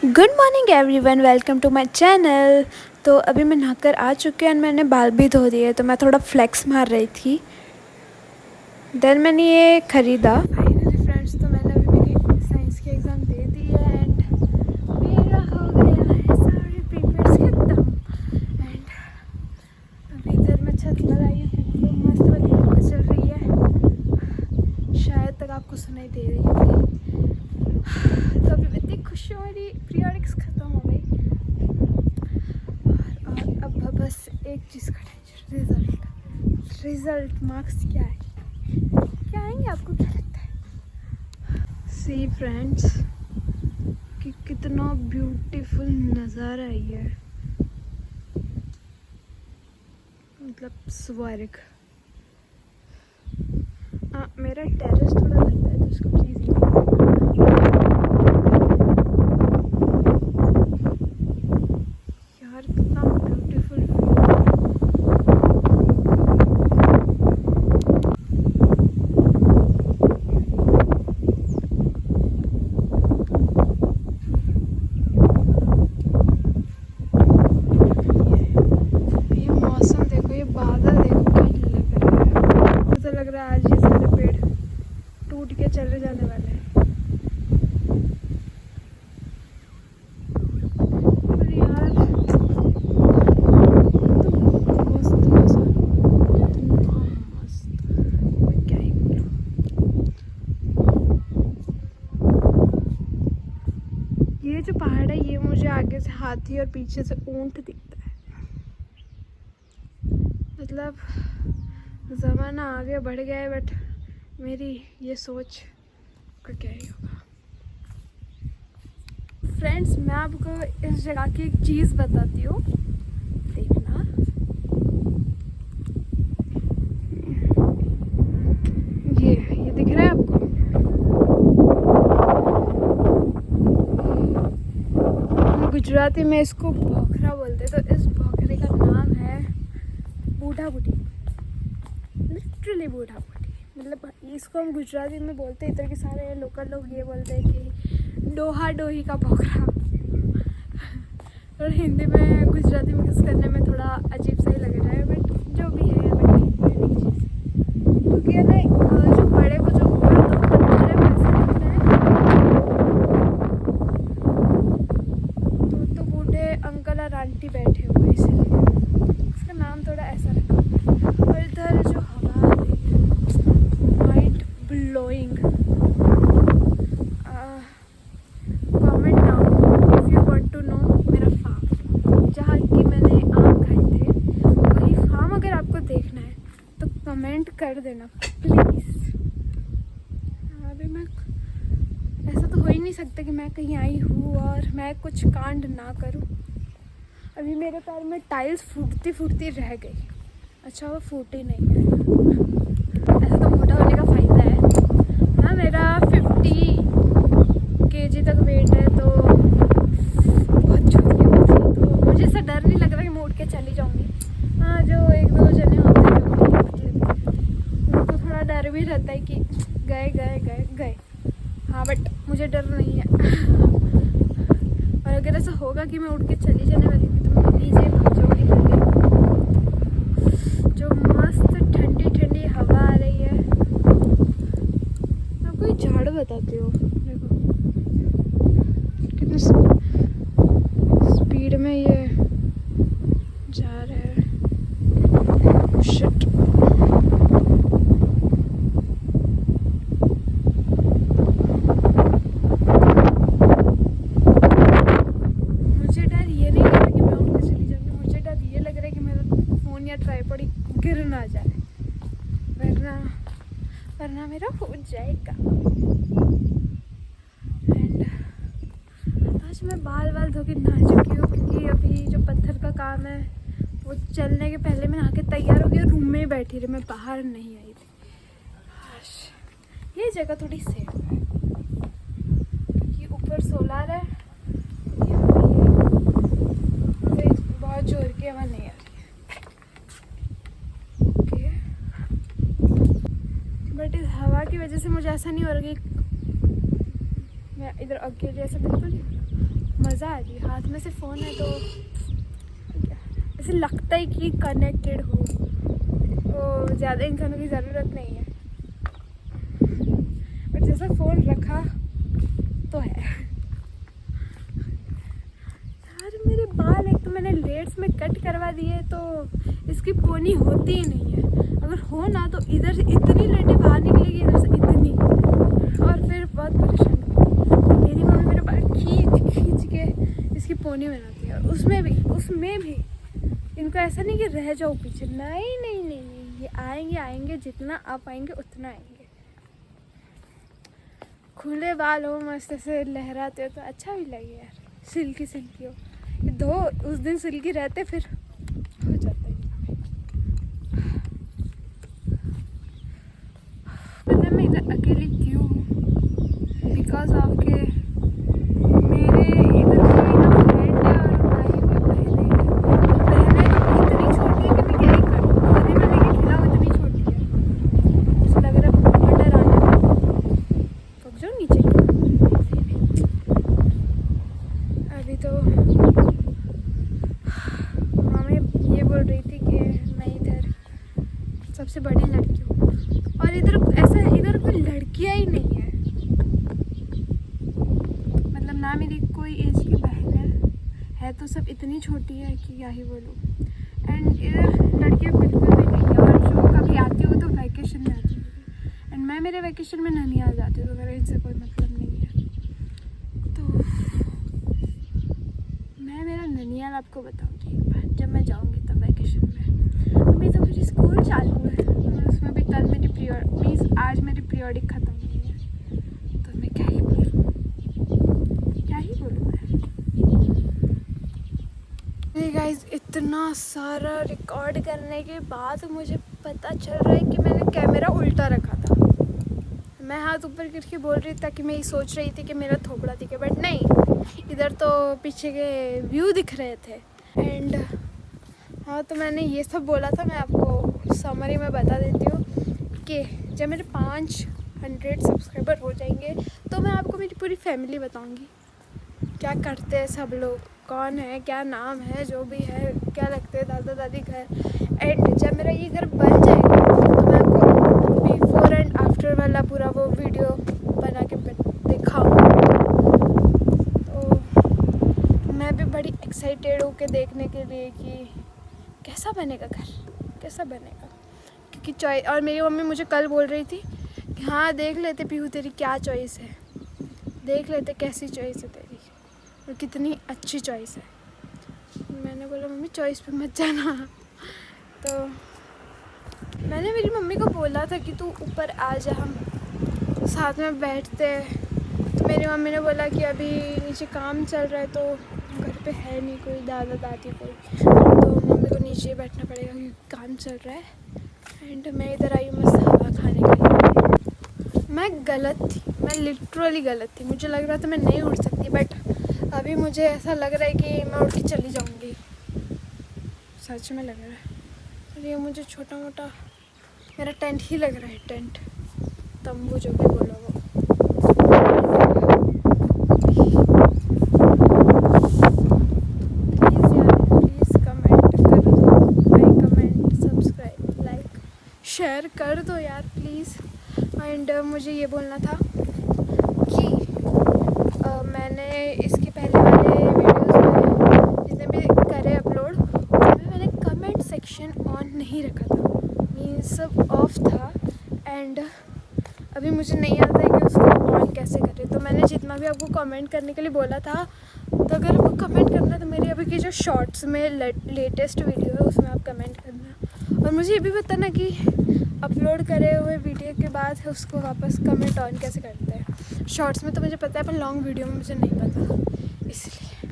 Good morning everyone, welcome to my channel. तो अभी मैं नहाकर आ चुकी हूँ और मैंने बाल भी धो दिए, तो मैं थोड़ा फ्लेक्स मार रही थी। देन मैंने ये ख़रीदा। फाइनली फ्रेंड्स, तो मैंने अभी मेरी साइंस की एग्ज़ाम दे दी है एंड मेरा हो गया है सारे पेपर्स खत्म। एंड अभी इधर मैं छत पर आई हूँ, तो मस्त वाली हवा चल रही है, शायद तक आपको सुनाई दे रही होगी। तो अभी मैं इतनी खुश हूँ, मेरी पीरियडिक्स ख़त्म हो गई और अब बस एक चीज़ का टेंशन, रिज़ल्ट मार्क्स क्या आएंगे, आपको क्या लगता है? सी फ्रेंड्स, कि कितना ब्यूटीफुल नज़ारा है ये, मतलब स्वर्ग। हाँ, मेरा टेरेस थोड़ा गंदा है तो उसको प्लीज़ यार, कितना ब्यूटीफुल ये मौसम देखो, ये बादल देखो, क्या लग रहा है। आज ये सारे पेड़ टूट के चले जाने वाले हैं। पर यार तो मस्त मौसम, इतना मस्त, मैं क्या ही बोलूं। ये जो पहाड़ है, ये मुझे आगे से हाथी और पीछे से ऊंट दिखता है। मतलब ज़माना आगे बढ़ गया है, बट मेरी ये सोच का क्या ही होगा। फ्रेंड्स, मैं आपको इस जगह की एक चीज़ बताती हूँ, देखना। ये दिख रहा है आपको? गुजराती में इसको भोखरा बोलते, तो इस भोखरे का नाम है बूढ़ा बूढ़ी, लिटरली बूढ़ा बूढ़ी। मतलब इसको हम गुजराती में बोलते हैं, इधर के सारे लोकल लोग ये बोलते हैं कि डोहा डोही का भोखरा। और हिंदी में गुजराती मिक्स करने में थोड़ा अजीब सा ही लग रहा है, बट जो भी है, क्योंकि ना जो बड़े को जो ऊपर दो पत्थर है वैसे दिखते हैं, तो बूढ़े अंकल और आंटी बैठे हुए, इसलिए इसका नाम थोड़ा ऐसा रखा। और इधर जो हवा आ रही है, mind blowing. Comment now if you want to know मेरा फार्म, जहाँ की मैंने आम खाए थे, वही फार्म अगर आपको देखना है तो कमेंट कर देना प्लीज़। अभी मैं, ऐसा तो हो ही नहीं सकता कि मैं कहीं आई हूँ और मैं कुछ कांड ना करूँ। अभी मेरे पैर में टाइल्स फूटती फूटती रह गई। अच्छा, वो फूटी नहीं है। ऐसा तो मोटा होने का फ़ायदा है ना। मेरा 50 kg तक वेट है, तो बहुत छोटी है, तो मुझे ऐसा डर नहीं लग रहा कि मैं उठ के चली जाऊँगी। हाँ, जो एक दो जने होते हैं जो उनको थोड़ा डर भी रहता है कि गए। हाँ, बट मुझे डर नहीं है। और अगर ऐसा होगा कि मैं उठ के चली जाने वाली थी, तो मैं नीचे भाग जाऊँगी पहले। जो मस्त ठंडी ठंडी हवा आ रही है। मैं आपको एक झाड़ बताती हूँ, देखो कितनी स्पीड में ये जा रहा है। शिट, मुझे डर ये नहीं लग रहा कि मैं उठ के चली जाऊँगी, मुझे डर ये लग रहा है कि मेरा फ़ोन या ट्राइपॉड गिर ना जाए, वरना मेरा फूट जाएगा। एंड आज मैं बाल धो के नहा चुकी हूँ, क्योंकि अभी जो पत्थर का काम है वो चलने के पहले मैं नहा के तैयार हो गई, रूम में ही बैठी रही, मैं बाहर नहीं आई थी। ये जगह थोड़ी सेफ है क्योंकि ऊपर सोलर है, बहुत जोर की हवा नहीं आ रही है। बट इस हवा की वजह से मुझे ऐसा नहीं हो रहा कि मैं इधर अकेले, ऐसा बिल्कुल नहीं। मज़ा आ रही है। हाथ में से फ़ोन है तो ऐसे लगता है कि कनेक्टेड हो, तो ज़्यादा इंसानों की ज़रूरत नहीं है, बट जैसा फ़ोन रखा तो है। यार मेरे बाल एक तो मैंने लेट्स में कट करवा दिए तो इसकी पोनी होती ही नहीं है। अगर हो ना तो इधर से इतनी लेटें बाहर निकलेगी, इधर से इतनी, और फिर बहुत परेशान करती। मेरी मम्मी मेरे बाल खींच के इसकी पोनी बनाती है, और उसमें भी इनको ऐसा नहीं कि रह जाओ पीछे, नहीं नहीं नहीं नहीं, ये आएंगे जितना आप आएंगे उतना आएंगे। खुले बाल हो, मस्त से लहराते हो तो अच्छा भी लगे यार, सिल्की हो। ये दो उस दिन सिल्की रहते फिर हो जाता है। पता मैं इधर अकेली क्यों हूँ? बिकॉज ऑफ के मेरे इधर कोई ना फ्रेंड है और भाई कोई बहने तो इतनी छोटी है कि मैं क्या ही करूँ। खाने में लेके खिलाओ, इतनी छोटी है, मुझे लग रहा है बटर आने में पक जाओ नीचे। अभी तो मम्मी ये बोल रही थी कि मैं इधर सबसे बड़ी लड़की हूँ, और इधर कोई लड़कियाँ ही नहीं है। मतलब ना मेरी कोई एज की बहन है तो सब इतनी छोटी है कि क्या ही बोलूँ। एंड इधर लड़कियाँ बिल्कुल भी नहीं है, और जो कभी आती हो तो वैकेशन में आती है, एंड मैं मेरे वैकेशन में ननिहाल जाती हूँ, तो मेरा इनसे कोई मतलब नहीं है। तो मैं मेरा ननिहाल आपको बताऊँगी एक बार जब मैं जाऊँगी तब वैकेशन में। अभी तो मेरी स्कूल चालू है, और उसमें भी कल मेरी आज मेरी पीरियडिक ख़त्म हुई है, तो मैं क्या ही बोलूँ मैं। गाइस इतना सारा रिकॉर्ड करने के बाद मुझे पता चल रहा है कि मैंने कैमरा उल्टा रखा था। मैं हाथ ऊपर करके बोल रही थी ताकि मैं ये सोच रही थी कि मेरा थोबड़ा दिखे, बट नहीं, इधर तो पीछे के व्यू दिख रहे थे। एंड हाँ, तो मैंने ये सब बोला था। मैं आपको समरी में बता देती हूँ कि जब मेरे 500 सब्सक्राइबर हो जाएंगे तो मैं आपको मेरी पूरी फैमिली बताऊँगी, क्या करते हैं सब लोग, कौन है, क्या नाम है, जो भी है, क्या लगते हैं दादा दादी घर। एंड जब मेरा ये घर बन जाएगा तो मैं आपको बिफोर एंड आफ्टर वाला पूरा वो वीडियो बना के दिखाऊँगी। तो मैं भी बड़ी एक्साइटेड हूँ कि देखने के लिए कि कैसा बनेगा घर, कैसा बनेगा। क्योंकि चॉइस, और मेरी मम्मी मुझे कल बोल रही थी कि हाँ देख लेते पीहू तेरी क्या चॉइस है, देख लेते कैसी चॉइस है तेरी और कितनी अच्छी चॉइस है। मैंने बोला मम्मी चॉइस पे मत जाना। तो मैंने मेरी मम्मी को बोला था कि तू ऊपर आ जा, हम साथ में बैठते। तो मेरी मम्मी ने बोला कि अभी नीचे काम चल रहा है तो घर पे है नहीं कोई दादा दादी कोई, तो मम्मी को नीचे बैठना पड़ेगा क्योंकि काम चल रहा है। एंड मैं इधर आई हूँ मस्त हवा खाने के लिए। मैं गलत थी, मैं लिटरली गलत थी। मुझे लग रहा था मैं नहीं उठ सकती, बट अभी मुझे ऐसा लग रहा है कि मैं उठ के चली जाऊँगी। सच में लग रहा है। और ये मुझे छोटा मोटा मेरा टेंट ही लग रहा है, टेंट तंबू जो भी बोलो वो। शेयर कर दो यार प्लीज़। एंड मुझे ये बोलना था कि मैंने इसके पहले वाले वीडियोस में जितने भी करे अपलोड, उसमें मैंने कमेंट सेक्शन ऑन नहीं रखा था, मीन्स सब ऑफ था। एंड अभी मुझे नहीं आता है कि उसको ऑन कैसे करें। तो मैंने जितना भी आपको कमेंट करने के लिए बोला था, तो अगर आपको कमेंट करना है तो मेरी अभी की जो शॉर्ट्स में लेटेस्ट वीडियो है उसमें आप कमेंट करना। और मुझे ये भी बताना कि अपलोड करे हुए वीडियो के बाद उसको वापस कमेंट ऑन कैसे करते हैं। शॉर्ट्स में तो मुझे पता है पर लॉन्ग वीडियो में मुझे नहीं पता, इसलिए।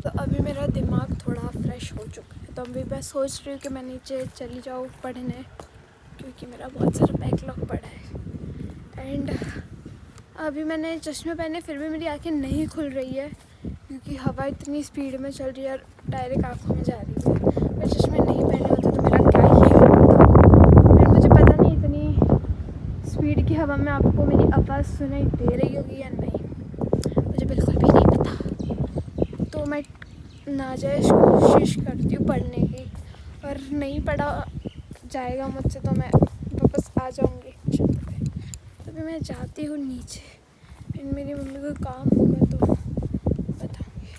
तो अभी मेरा दिमाग थोड़ा फ्रेश हो चुका है, तो अभी मैं सोच रही हूँ कि मैं नीचे चली जाऊँ पढ़ने, क्योंकि मेरा बहुत सारा बैकलॉग पड़ा है। एंड अभी मैंने चश्मे पहने फिर भी मेरी आंखें नहीं खुल रही है, क्योंकि हवा इतनी स्पीड में चल रही है और डायरेक्ट आँखों में जा रही है। अगर चश्मे नहीं पहने होते तो मेरा क्या ही होता। एंड मुझे पता नहीं इतनी स्पीड की हवा में आपको मेरी आवाज़ सुनाई दे रही होगी या नहीं, मुझे बिल्कुल भी नहीं पता। नाजायज़ कोशिश करती हूँ पढ़ने की, और नहीं पढ़ा जाएगा मुझसे तो मैं वापस आ जाऊँगी छत पे। तभी मैं जाती हूँ नीचे, एंड मेरी मम्मी को काम होगा तो बताऊँगी।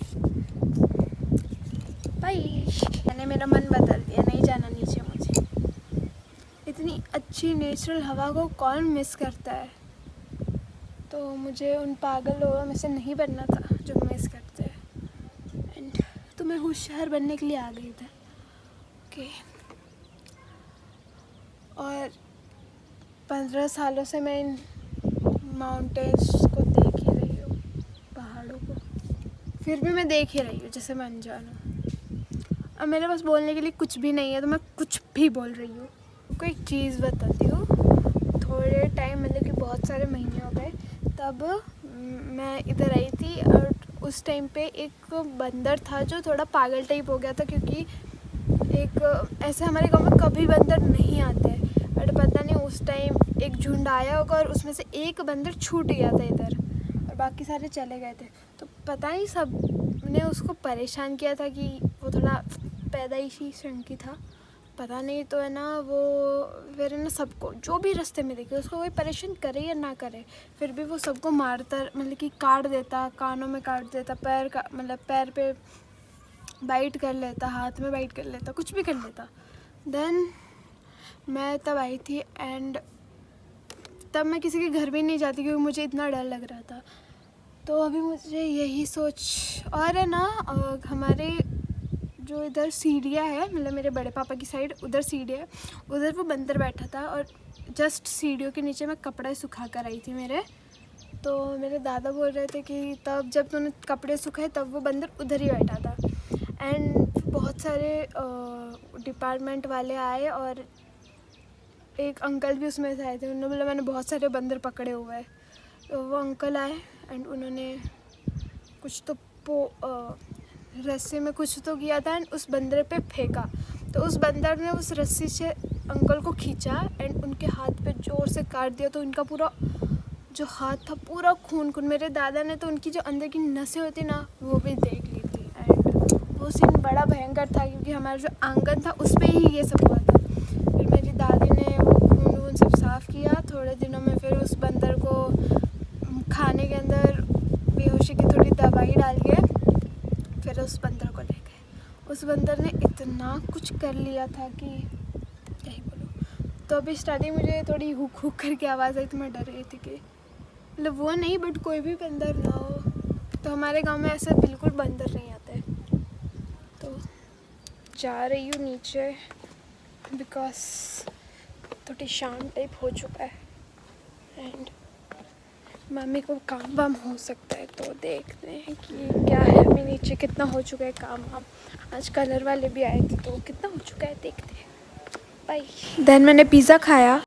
बाय। मैंने मेरा मन बदल दिया, नहीं जाना नीचे मुझे। इतनी अच्छी नेचुरल हवा को कौन मिस करता है। तो मुझे उन पागल लोगों में से नहीं बनना था जो मिस करते हैं। एंड तो मैं होशियार बनने के लिए आ गई थी। ओके। और 15 सालों से मैं इन माउंटेन्स को देख ही रही हूँ, पहाड़ों को। फिर भी मैं देख ही रही हूँ जैसे मैं अनजान हूँ। अब मेरे पास बोलने के लिए कुछ भी नहीं है तो मैं कुछ भी बोल रही हूँ। आपको एक चीज़ बताती हूँ। थोड़े टाइम मतलब कि बहुत सारे महीने हो गए तब मैं इधर आई थी, और उस टाइम पे एक बंदर था जो थोड़ा पागल टाइप हो गया था, क्योंकि एक ऐसे हमारे गांव में कभी बंदर नहीं आते, बट पता नहीं उस टाइम एक झुंड आया होगा और उसमें से एक बंदर छूट गया था इधर, और बाकी सारे चले गए थे। तो पता नहीं सब ने उसको परेशान किया था कि वो थोड़ा पैदाइशी शंकी था, पता नहीं। तो है ना, वो फिर है ना सबको जो भी रास्ते में देखे उसको कोई परेशान करे या ना करे, फिर भी वो सबको मारता, मतलब कि काट देता, कानों में काट देता, पैर का मतलब पैर पे बाइट कर लेता, हाथ में बाइट कर लेता, कुछ भी कर लेता। देन मैं तब आई थी, एंड तब मैं किसी के घर भी नहीं जाती क्योंकि मुझे इतना डर लग रहा था। तो अभी मुझे यही सोच, और है ना हमारे जो इधर सीढ़ियाँ है, मतलब मेरे बड़े पापा की साइड उधर सीढ़ियाँ है, उधर वो बंदर बैठा था, और जस्ट सीढ़ियों के नीचे मैं कपड़े सुखा कर आई थी मेरे। तो मेरे दादा बोल रहे थे कि तब जब तूने कपड़े सुखाए तब वो बंदर उधर ही बैठा था। एंड बहुत सारे डिपार्टमेंट वाले आए, और एक अंकल भी उसमें से आए थे। उन्होंने बोला मैंने बहुत सारे बंदर पकड़े हुए हैं। तो वो अंकल आए, एंड उन्होंने कुछ तो रस्सी में कुछ तो किया था, एंड उस बंदर पे फेंका। तो उस बंदर ने उस रस्सी से अंकल को खींचा, एंड उनके हाथ पे जोर से काट दिया। तो उनका पूरा जो हाथ था पूरा खून खून। मेरे दादा ने तो उनकी जो अंदर की नसें होती ना वो भी देख ली थी। एंड वो सीन बड़ा भयंकर था क्योंकि हमारा जो आंगन था उस पर ही ये सब हुआ था। फिर मेरी दादी ने वो खून वून सब साफ़ किया। थोड़े दिनों में फिर उस बंदर को खाने के अंदर बेहोशी की थोड़ी दवाई डाल के फिर उस बंदर को ले गए। उस बंदर ने इतना कुछ कर लिया था कि क्या ही बोलूं। तो अभी स्टार्टिंग मुझे थोड़ी हुक हुक करके आवाज़ आई तो मैं डर गई थी कि मतलब वो नहीं, बट कोई भी बंदर ना हो। तो हमारे गांव में ऐसे बिल्कुल बंदर नहीं आते। तो जा रही हूँ नीचे बिकॉज थोड़ी शाम टाइप हो चुका है, एंड मम्मी को काम वाम हो सकता है। तो देखते हैं कि क्या है, अभी नीचे कितना हो चुका है काम वाम। आज कलर वाले भी आए थे तो कितना हो चुका है देखते हैं। बाय। देन मैंने पिज़्ज़ा खाया।